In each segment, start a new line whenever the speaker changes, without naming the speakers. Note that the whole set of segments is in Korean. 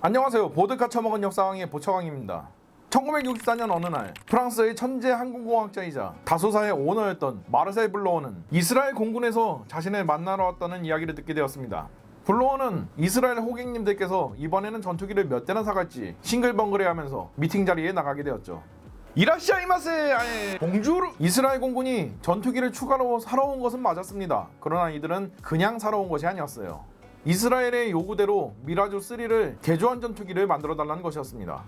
안녕하세요. 보드카 처먹은 역사왕의 보처왕입니다. 1964년 어느 날 프랑스의 천재 항공공학자이자 다소사의 오너였던 마르셀 블로어는 이스라엘 공군에서 자신을 만나러 왔다는 이야기를 듣게 되었습니다. 블로어는 이스라엘 호객님들께서 이번에는 전투기를 몇 대나 사갈지 싱글벙글해하면서 미팅 자리에 나가게 되었죠. 이라시아이마세 아예 봉주르. 이스라엘 공군이 전투기를 추가로 사러 온 것은 맞았습니다. 그러나 이들은 그냥 사러 온 것이 아니었어요. 이스라엘의 요구대로 미라주 3를 개조한 전투기를 만들어 달라는 것이었습니다.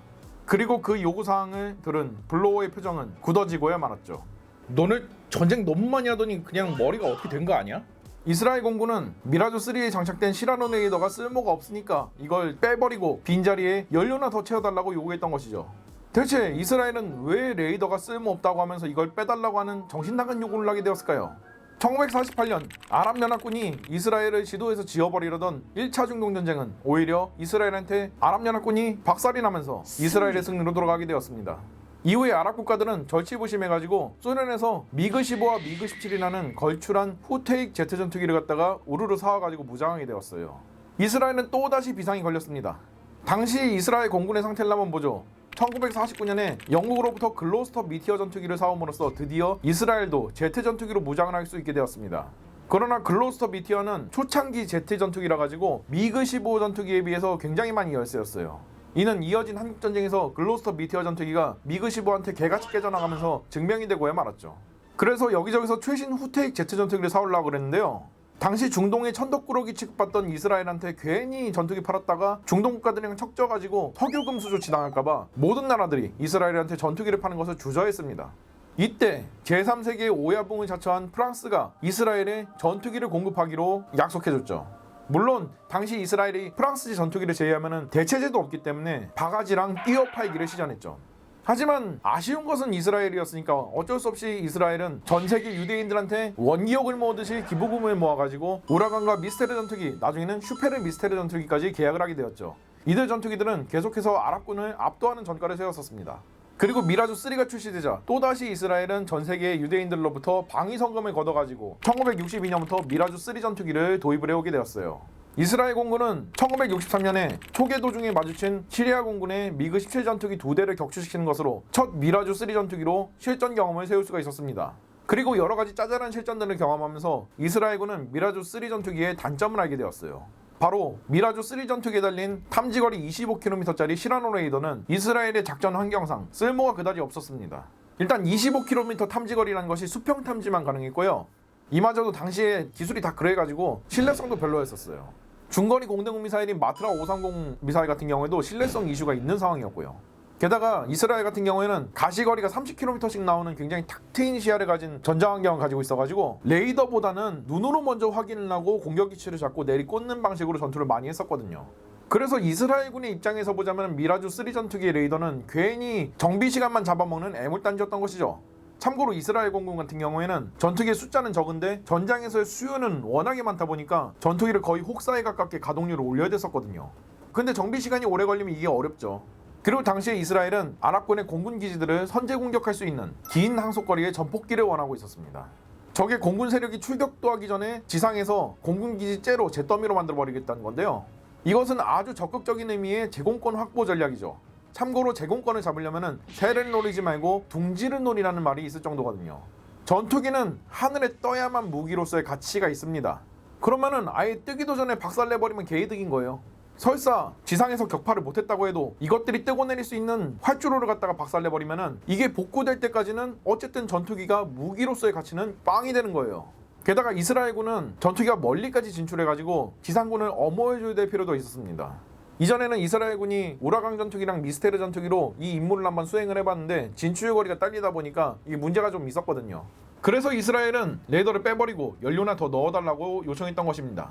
그리고 그 요구사항을 들은 블로어의 표정은 굳어지고야 말았죠. 너네 전쟁 너무 많이 하더니 그냥 머리가 어떻게 된 거 아니야? 이스라엘 공군은 미라주 3에 장착된 시라노 레이더가 쓸모가 없으니까 이걸 빼버리고 빈자리에 연료나 더 채워달라고 요구했던 것이죠. 대체 이스라엘은 왜 레이더가 쓸모없다고 하면서 이걸 빼달라고 하는 정신나간 요구를 하게 되었을까요? 1948년 아랍연합군이 이스라엘을 지도에서 지워버리려던 1차 중동전쟁은 오히려 이스라엘한테 아랍연합군이 박살이 나면서 이스라엘의 승리로 돌아가게 되었습니다. 이후에 아랍 국가들은 절치부심해가지고 소련에서 미그15와 미그17이라는 걸출한 후테익 제트 전투기를 갖다가 우르르 사와가지고 무장하게 되었어요. 이스라엘은 또다시 비상이 걸렸습니다. 당시 이스라엘 공군의 상태를 한번 보죠. 1949년에 영국으로부터 글로스터 미티어 전투기를 사옴으로써 드디어 이스라엘도 제트 전투기로 무장을 할 수 있게 되었습니다. 그러나 글로스터 미티어는 초창기 제트 전투기라 가지고 미그15 전투기에 비해서 굉장히 많이 열세였어요. 이는 이어진 한국전쟁에서 글로스터 미티어 전투기가 미그15한테 개같이 깨져나가면서 증명이 되고야 말았죠. 그래서 여기저기서 최신 후테익 제트 전투기를 사오려고 그랬는데요. 당시 중동의 천덕꾸러기 취급받던 이스라엘한테 괜히 전투기 팔았다가 중동 국가들이랑 척져가지고 석유금수 조치 당할까봐 모든 나라들이 이스라엘한테 전투기를 파는 것을 주저했습니다. 이때 제3세계의 오야붕을 자처한 프랑스가 이스라엘에 전투기를 공급하기로 약속해줬죠. 물론 당시 이스라엘이 프랑스제 전투기를 제외하면 대체제도 없기 때문에 바가지랑 띄어 팔기를 시전했죠. 하지만 아쉬운 것은 이스라엘이었으니까 어쩔 수 없이 이스라엘은 전세계 유대인들한테 원기옥을 모으듯이 기부금을 모아가지고 우라간과 미스테르 전투기, 나중에는 슈페르 미스테르 전투기까지 계약을 하게 되었죠. 이들 전투기들은 계속해서 아랍군을 압도하는 전과를 세웠었습니다. 그리고 미라주 3가 출시되자 또다시 이스라엘은 전세계의 유대인들로부터 방위성금을 걷어가지고 1962년부터 미라주 3 전투기를 도입을 해오게 되었어요. 이스라엘 공군은 1963년에 초계 도중에 마주친 시리아 공군의 미그17 전투기 2대를 격추시키는 것으로 첫 미라주 3 전투기로 실전 경험을 세울 수가 있었습니다. 그리고 여러가지 짜잘한 실전들을 경험하면서 이스라엘군은 미라주 3 전투기의 단점을 알게 되었어요. 바로 미라주 3 전투기에 달린 탐지거리 25km짜리 시라노 레이더는 이스라엘의 작전 환경상 쓸모가 그다지 없었습니다. 일단 25km 탐지거리라는 것이 수평 탐지만 가능했고요. 이마저도 당시에 기술이 다 그래가지고 신뢰성도 별로였었어요. 중거리 공대공 미사일인 마트라 530 미사일 같은 경우에도 신뢰성 이슈가 있는 상황이었고요. 게다가 이스라엘 같은 경우에는 가시거리가 30km씩 나오는 굉장히 탁 트인 시야를 가진 전장환경을 가지고 있어가지고 레이더보다는 눈으로 먼저 확인을 하고 공격 위치를 잡고 내리꽂는 방식으로 전투를 많이 했었거든요. 그래서 이스라엘군의 입장에서 보자면 미라주 3 전투기의 레이더는 괜히 정비시간만 잡아먹는 애물단지였던 것이죠. 참고로 이스라엘 공군 같은 경우에는 전투기의 숫자는 적은데 전장에서의 수요는 워낙에 많다 보니까 전투기를 거의 혹사에 가깝게 가동률을 올려야 됐었거든요. 근데 정비시간이 오래 걸리면 이게 어렵죠. 그리고 당시에 이스라엘은 아랍군의 공군 기지들을 선제 공격할 수 있는 긴 항속거리의 전폭기를 원하고 있었습니다. 적의 공군 세력이 출격도 하기 전에 지상에서 공군 기지 째로 잿더미로 만들어버리겠다는 건데요. 이것은 아주 적극적인 의미의 제공권 확보 전략이죠. 참고로 제공권을 잡으려면 새를 노리지 말고 둥지를 노리라는 말이 있을 정도거든요. 전투기는 하늘에 떠야만 무기로서의 가치가 있습니다. 그러면은 아예 뜨기도 전에 박살내버리면 개이득인 거예요. 설사 지상에서 격파를 못했다고 해도 이것들이 뜨고 내릴 수 있는 활주로를 갖다가 박살내버리면은 이게 복구될 때까지는 어쨌든 전투기가 무기로서의 가치는 빵이 되는 거예요. 게다가 이스라엘군은 전투기가 멀리까지 진출해가지고 지상군을 엄호해줘야 될 필요도 있었습니다. 이전에는 이스라엘군이 우라강 전투기랑 미스테르 전투기로 이 임무를 한번 수행을 해봤는데 진출거리가 딸리다 보니까 이게 문제가 좀 있었거든요. 그래서 이스라엘은 레이더를 빼버리고 연료나 더 넣어달라고 요청했던 것입니다.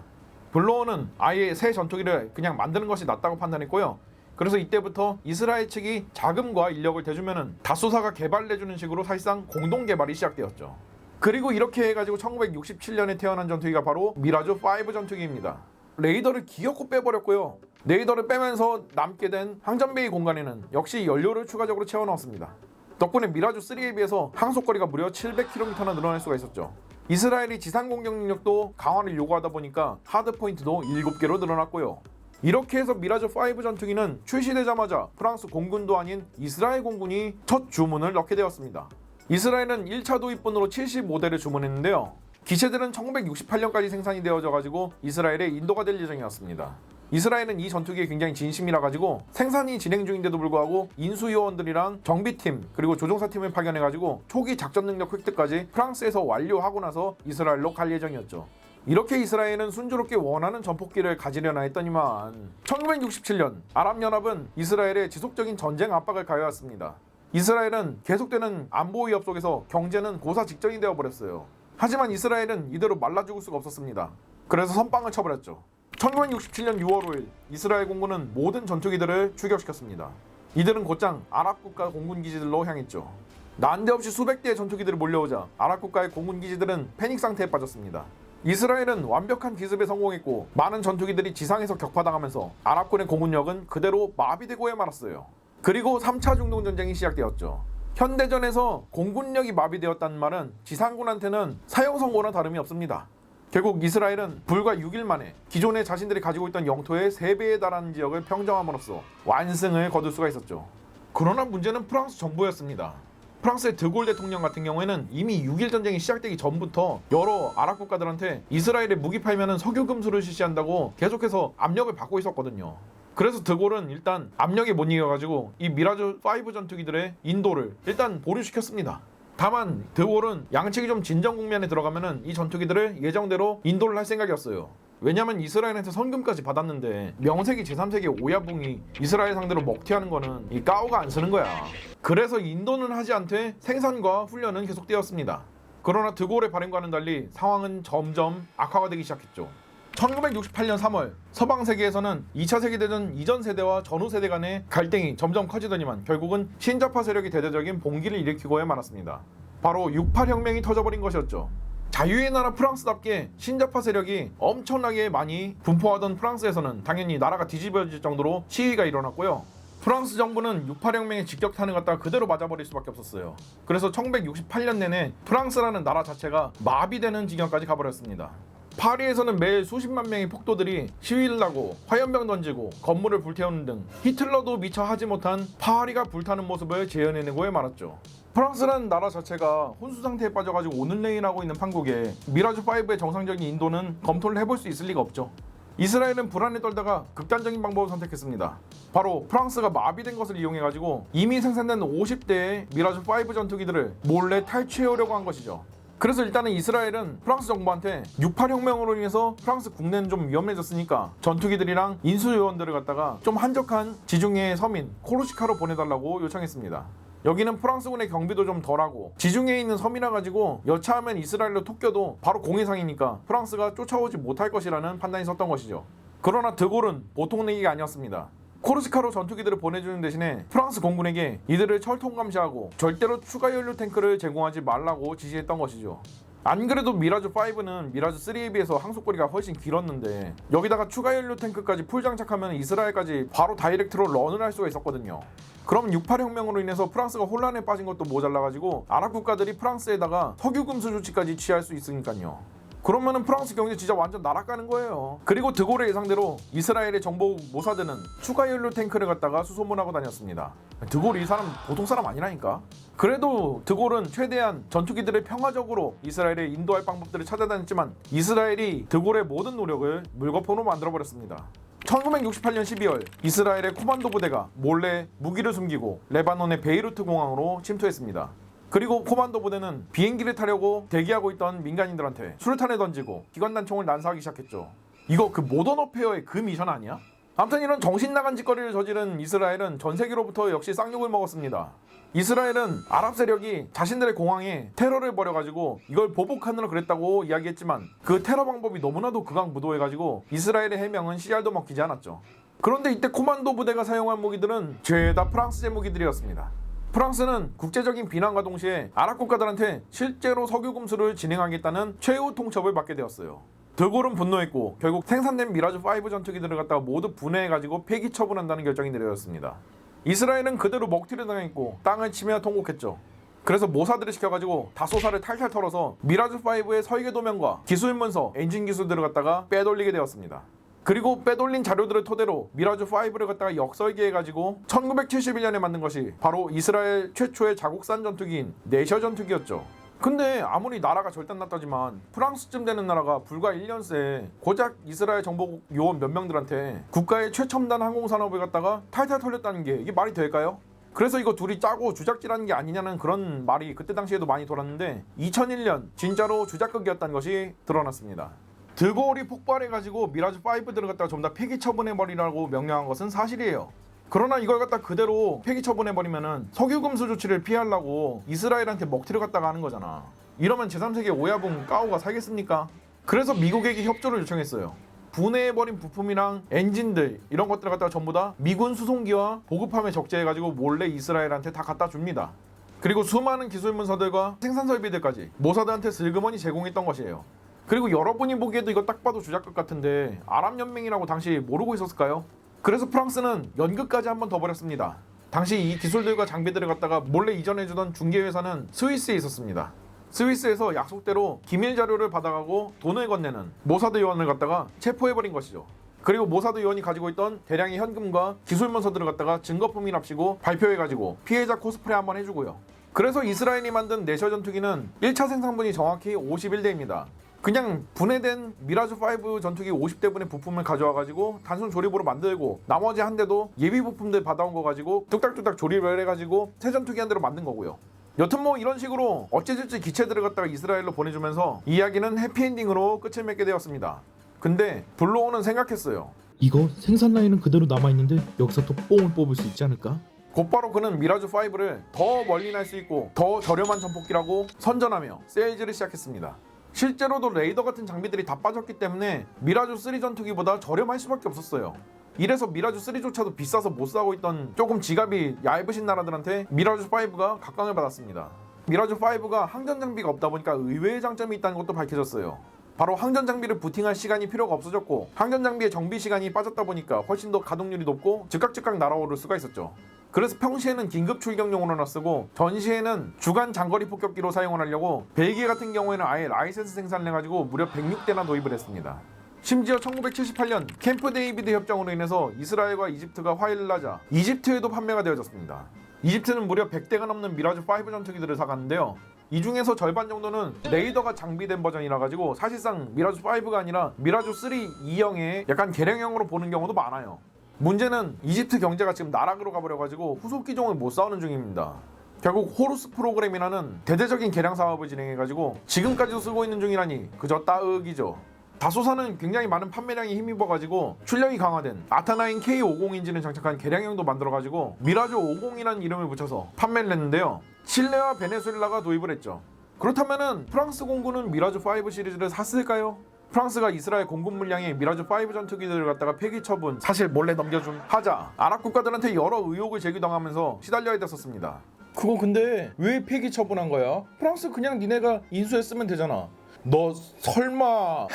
블로어는 아예 새 전투기를 그냥 만드는 것이 낫다고 판단했고요. 그래서 이때부터 이스라엘 측이 자금과 인력을 대주면은 다소사가 개발해주는 식으로 사실상 공동 개발이 시작되었죠. 그리고 이렇게 해가지고 1967년에 태어난 전투기가 바로 미라주 5 전투기입니다. 레이더를 기어코 빼버렸고요. 레이더를 빼면서 남게 된 항전베이 공간에는 역시 연료를 추가적으로 채워 넣었습니다. 덕분에 미라주 3에 비해서 항속거리가 무려 700km나 늘어날 수가 있었죠. 이스라엘이 지상 공격 능력도 강화를 요구하다 보니까 하드 포인트도 7개로 늘어났고요. 이렇게 해서 미라즈 5 전투기는 출시되자마자 프랑스 공군도 아닌 이스라엘 공군이 첫 주문을 넣게 되었습니다. 이스라엘은 1차 도입분으로 75대를 주문했는데요. 기체들은 1968년까지 생산이 되어져 가지고 이스라엘에 인도가 될 예정이었습니다. 이스라엘은 이 전투기에 굉장히 진심이라 가지고 생산이 진행 중인데도 불구하고 인수요원들이랑 정비팀 그리고 조종사팀을 파견해 가지고 초기 작전 능력 획득까지 프랑스에서 완료하고 나서 이스라엘로 갈 예정이었죠. 이렇게 이스라엘은 순조롭게 원하는 전폭기를 가지려나 했더니만 1967년 아랍연합은 이스라엘에 지속적인 전쟁 압박을 가해왔습니다. 이스라엘은 계속되는 안보 위협 속에서 경제는 고사 직전이 되어버렸어요. 하지만 이스라엘은 이대로 말라 죽을 수가 없었습니다. 그래서 선빵을 쳐버렸죠. 1967년 6월 5일 이스라엘 공군은 모든 전투기들을 출격시켰습니다. 이들은 곧장 아랍 국가 공군 기지들로 향했죠. 난데없이 수백 대의 전투기들이 몰려오자 아랍 국가의 공군 기지들은 패닉 상태에 빠졌습니다. 이스라엘은 완벽한 기습에 성공했고 많은 전투기들이 지상에서 격파당하면서 아랍군의 공군력은 그대로 마비되고야 말았어요. 그리고 3차 중동전쟁이 시작되었죠. 현대전에서 공군력이 마비되었다는 말은 지상군한테는 사형 선고나 다름이 없습니다. 결국 이스라엘은 불과 6일 만에 기존에 자신들이 가지고 있던 영토의 3배에 달하는 지역을 평정함으로써 완승을 거둘 수가 있었죠. 그러나 문제는 프랑스 정부였습니다. 프랑스의 드골 대통령 같은 경우에는 이미 6일 전쟁이 시작되기 전부터 여러 아랍 국가들한테 이스라엘에 무기 팔면은 석유 금수를 실시한다고 계속해서 압력을 받고 있었거든요. 그래서 드골은 일단 압력에 못 이겨가지고 이 미라즈 5 전투기들의 인도를 일단 보류시켰습니다. 다만 드골은 양측이 좀 진정 국면에 들어가면은 이 전투기들을 예정대로 인도를 할 생각이었어요. 왜냐면 이스라엘한테 선금까지 받았는데 명세기 제3세기 오야붕이 이스라엘 상대로 먹튀하는 거는 이 까오가 안 쓰는 거야. 그래서 인도는 하지 않되 생산과 훈련은 계속되었습니다. 그러나 드골의 발행과는 달리 상황은 점점 악화가 되기 시작했죠. 1968년 3월 서방 세계에서는 2차 세계대전 이전 세대와 전후 세대 간의 갈등이 점점 커지더니만 결국은 신자파 세력이 대대적인 봉기를 일으키고야 말았습니다. 바로 68 혁명이 터져버린 것이었죠. 자유의 나라 프랑스답게 신자파 세력이 엄청나게 많이 분포하던 프랑스에서는 당연히 나라가 뒤집어질 정도로 시위가 일어났고요. 프랑스 정부는 68 혁명에 직격탄을 갖다가 그대로 맞아버릴 수밖에 없었어요. 그래서 1968년 내내 프랑스라는 나라 자체가 마비되는 지경까지 가버렸습니다. 파리에서는 매일 수십만 명의 폭도들이 시위를 하고 화염병 던지고 건물을 불태우는 등 히틀러도 미처 하지 못한 파리가 불타는 모습을 재현해내고야 말았죠. 프랑스라는 나라 자체가 혼수 상태에 빠져가지고 오늘내일하고 있는 판국에 미라즈 5의 정상적인 인도는 검토를 해볼 수 있을 리가 없죠. 이스라엘은 불안에 떨다가 극단적인 방법을 선택했습니다. 바로 프랑스가 마비된 것을 이용해가지고 이미 생산된 50대의 미라즈 5 전투기들을 몰래 탈취하려고 한 것이죠. 그래서 일단은 이스라엘은 프랑스 정부한테 68 혁명으로 인해서 프랑스 국내는 좀 위험해졌으니까 전투기들이랑 인수요원들을 갖다가 좀 한적한 지중해 서민 코르시카로 보내달라고 요청했습니다. 여기는 프랑스군의 경비도 좀 덜하고 지중해에 있는 섬이라 가지고 여차하면 이스라엘로 톡 껴도 바로 공해상이니까 프랑스가 쫓아오지 못할 것이라는 판단이 섰던 것이죠. 그러나 드골은 보통 내기가 아니었습니다. 코르시카로 전투기들을 보내주는 대신에 프랑스 공군에게 이들을 철통 감시하고 절대로 추가 연료 탱크를 제공하지 말라고 지시했던 것이죠. 안 그래도 미라즈 5는 미라즈 3에 비해서 항속거리가 훨씬 길었는데 여기다가 추가 연료 탱크까지 풀 장착하면 이스라엘까지 바로 다이렉트로 런을 할 수가 있었거든요. 그럼 68 혁명으로 인해서 프랑스가 혼란에 빠진 것도 모자라가지고 아랍 국가들이 프랑스에다가 석유 금수 조치까지 취할 수 있으니까요. 그러면은 프랑스 경제 진짜 완전 날아가는 거예요. 그리고 드골의 예상대로 이스라엘의 정보국 모사드는 추가 연료 탱크를 갖다가 수소문하고 다녔습니다. 드골이 이 사람 보통 사람 아니라니까. 그래도 드골은 최대한 전투기들을 평화적으로 이스라엘에 인도할 방법들을 찾아다녔지만 이스라엘이 드골의 모든 노력을 물거품으로 만들어버렸습니다. 1968년 12월 이스라엘의 코만도 부대가 몰래 무기를 숨기고 레바논의 베이루트 공항으로 침투했습니다. 그리고 코만도 부대는 비행기를 타려고 대기하고 있던 민간인들한테 수류탄을 던지고 기관단총을 난사하기 시작했죠. 이거 그 모던 어페어의 그 미션 아니야? 아무튼 이런 정신나간 짓거리를 저지른 이스라엘은 전 세계로부터 역시 쌍욕을 먹었습니다. 이스라엘은 아랍 세력이 자신들의 공항에 테러를 벌여가지고 이걸 보복하느라 그랬다고 이야기했지만 그 테러 방법이 너무나도 극악무도해가지고 이스라엘의 해명은 씨알도 먹히지 않았죠. 그런데 이때 코만도 부대가 사용한 무기들은 죄다 프랑스제 무기들이었습니다. 프랑스는 국제적인 비난과 동시에 아랍 국가들한테 실제로 석유 금수를 진행하겠다는 최후 통첩을 받게 되었어요. 드골은 분노했고 결국 생산된 미라즈 5 전투기들을 갖다가 모두 분해해가지고 폐기 처분한다는 결정이 내려졌습니다. 이스라엘은 그대로 먹튀를 당했고 땅을 치며 통곡했죠. 그래서 모사들을 시켜가지고 다소사를 탈탈 털어서 미라즈 5의 설계 도면과 기술 문서, 엔진 기술들을 갖다가 빼돌리게 되었습니다. 그리고 빼돌린 자료들을 토대로 미라주 5를 갖다가 역설계해가지고 1971년에 만든 것이 바로 이스라엘 최초의 자국산 전투기인 내셔 전투기였죠. 근데 아무리 나라가 절단났다지만 프랑스쯤 되는 나라가 불과 1년 새 고작 이스라엘 정보국 요원 몇 명들한테 국가의 최첨단 항공산업을 갖다가 탈탈 털렸다는 게 이게 말이 될까요? 그래서 이거 둘이 짜고 주작질하는 게 아니냐는 그런 말이 그때 당시에도 많이 돌았는데 2001년 진짜로 주작극이었다는 것이 드러났습니다. 드골이 폭발해가지고 미라주 5들을 갖다가 전부 다 폐기 처분해버리라고 명령한 것은 사실이에요. 그러나 이걸 갖다 그대로 폐기 처분해버리면은 석유금수 조치를 피하려고 이스라엘한테 먹튀를 갖다가 하는 거잖아. 이러면 제3세계 오야붕 까오가 살겠습니까? 그래서 미국에게 협조를 요청했어요. 분해해버린 부품이랑 엔진들 이런 것들을 갖다가 전부 다 미군 수송기와 보급함에 적재해가지고 몰래 이스라엘한테 다 갖다 줍니다. 그리고 수많은 기술 문서들과 생산 설비들까지 모사드한테 슬그머니 제공했던 것이에요. 그리고 여러분이 보기에도 이거 딱 봐도 주작극 같은데 아랍연맹이라고 당시 모르고 있었을까요? 그래서 프랑스는 연극까지 한 번 더 벌였습니다. 당시 이 기술들과 장비들을 갖다가 몰래 이전해주던 중개회사는 스위스에 있었습니다. 스위스에서 약속대로 기밀 자료를 받아가고 돈을 건네는 모사드 요원을 갖다가 체포해버린 것이죠. 그리고 모사드 요원이 가지고 있던 대량의 현금과 기술 문서들을 갖다가 증거품이랍시고 발표해가지고 피해자 코스프레 한번 해주고요. 그래서 이스라엘이 만든 내셔 전투기는 1차 생산분이 정확히 51대입니다. 그냥 분해된 미라주5 전투기 50대분의 부품을 가져와가지고 단순 조립으로 만들고 나머지 한 대도 예비 부품들 받아온 거 가지고 뚝딱뚝딱 조립을 해가지고 새 전투기 한 대로 만든 거고요. 여튼 뭐 이런 식으로 어찌저찌 기체들을 갖다가 이스라엘로 보내주면서 이야기는 해피엔딩으로 끝을 맺게 되었습니다. 근데 블로어는 생각했어요.
이거 생산 라인은 그대로 남아있는데 여기서 또 뽕을 뽑을 수 있지 않을까?
곧바로 그는 미라주5를 더 멀리 날 수 있고 더 저렴한 전폭기라고 선전하며 세일즈를 시작했습니다. 실제로도 레이더 같은 장비들이 다 빠졌기 때문에 미라주3 전투기보다 저렴할 수밖에 없었어요. 이래서 미라주3조차도 비싸서 못 사고 있던 조금 지갑이 얇으신 나라들한테 미라주5가 각광을 받았습니다. 미라주5가 항전 장비가 없다 보니까 의외의 장점이 있다는 것도 밝혀졌어요. 바로 항전 장비를 부팅할 시간이 필요가 없어졌고 항전 장비의 정비 시간이 빠졌다 보니까 훨씬 더 가동률이 높고 즉각 날아오를 수가 있었죠. 그래서 평시에는 긴급 출격용으로나 쓰고 전시에는 주간 장거리 폭격기로 사용을 하려고 벨기에 같은 경우에는 아예 라이센스 생산을 해가지고 무려 106대나 도입을 했습니다. 심지어 1978년 캠프 데이비드 협정으로 인해서 이스라엘과 이집트가 화해를 하자 이집트에도 판매가 되어졌습니다. 이집트는 무려 100대가 넘는 미라주5 전투기들을 사갔는데요. 이 중에서 절반 정도는 레이더가 장비된 버전이라 가지고 사실상 미라주5가 아니라 미라주3 2형의 약간 개량형으로 보는 경우도 많아요. 문제는 이집트 경제가 지금 나락으로 가버려가지고 후속 기종을 못 사오는 중입니다. 결국 호루스 프로그램이라는 대대적인 개량 사업을 진행해가지고 지금까지도 쓰고 있는 중이라니 그저 따으기죠. 다소사는 굉장히 많은 판매량이 힘입어가지고 출력이 강화된 아타9 K50 엔진을 장착한 개량형도 만들어가지고 미라주 50이라는 이름을 붙여서 판매를 했는데요. 칠레와 베네수엘라가 도입을 했죠. 그렇다면은 프랑스 공군은 미라주5 시리즈를 샀을까요? 프랑스가 이스라엘 공군 물량의 미라주5 전투기들을 갖다가 폐기 처분 사실 몰래 넘겨줌 하자 아랍 국가들한테 여러 의혹을 제기당하면서 시달려야 됐었습니다. 그거 근데 왜 폐기 처분한 거야? 프랑스 그냥 니네가 인수했으면 되잖아. 너 설마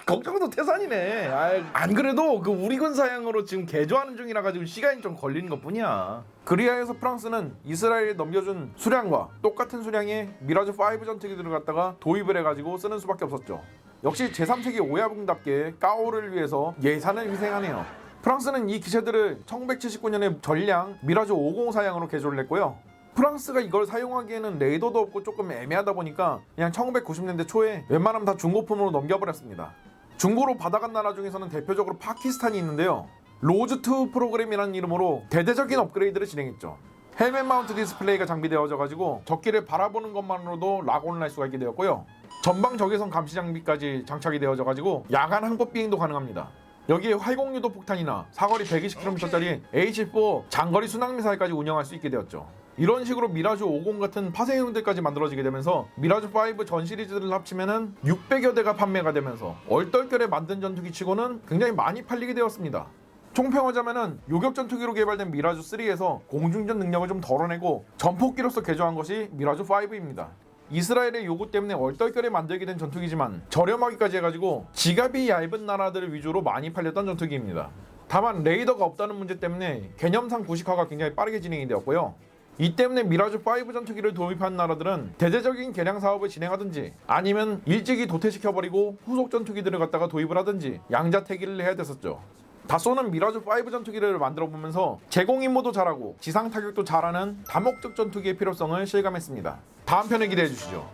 걱정도 태산이네. 안 그래도 그 우리 군 사양으로 지금 개조하는 중이라 가지고 시간이 좀 걸리는 것뿐이야. 그리하여서 프랑스는 이스라엘에 넘겨준 수량과 똑같은 수량의 미라주5 전투기들을 갖다가 도입을 해가지고 쓰는 수밖에 없었죠. 역시 제3세기 오야붕답게 까오를 위해서 예산을 희생하네요. 프랑스는 이 기체들을 1979년에 전량 미라주 50 사양으로 개조를 했고요. 프랑스가 이걸 사용하기에는 레이더도 없고 조금 애매하다 보니까 그냥 1990년대 초에 웬만하면 다 중고품으로 넘겨버렸습니다. 중고로 받아간 나라 중에서는 대표적으로 파키스탄이 있는데요. 로즈2 프로그램이라는 이름으로 대대적인 업그레이드를 진행했죠. 헬멧 마운트 디스플레이가 장비되어져 가지고 적기를 바라보는 것만으로도 락온을 할 수가 있게 되었고요. 전방 적외선 감시 장비까지 장착이 되어져 가지고 야간 항법 비행도 가능합니다. 여기에 활공유도 폭탄이나 사거리 120km짜리 H4 장거리 순항미사일까지 운영할 수 있게 되었죠. 이런 식으로 미라주 50 같은 파생형들까지 만들어지게 되면서 미라주5 전 시리즈를 합치면은 600여 대가 판매가 되면서 얼떨결에 만든 전투기 치고는 굉장히 많이 팔리게 되었습니다. 총평하자면은 요격 전투기로 개발된 미라주3에서 공중전 능력을 좀 덜어내고 전폭기로서 개조한 것이 미라주5입니다. 이스라엘의 요구 때문에 얼떨결에 만들게 된 전투기지만 저렴하기까지 해가지고 지갑이 얇은 나라들 위주로 많이 팔렸던 전투기입니다. 다만 레이더가 없다는 문제 때문에 개념상 구식화가 굉장히 빠르게 진행이 되었고요. 이 때문에 미라주 5 전투기를 도입한 나라들은 대대적인 개량 사업을 진행하든지 아니면 일찍이 도태시켜버리고 후속 전투기들을 갖다가 도입을 하든지 양자택일을 해야 됐었죠. 다소는 미라주 5 전투기를 만들어 보면서 제공 임무도 잘하고 지상 타격도 잘하는 다목적 전투기의 필요성을 실감했습니다. 다음 편을 기대해 주시죠.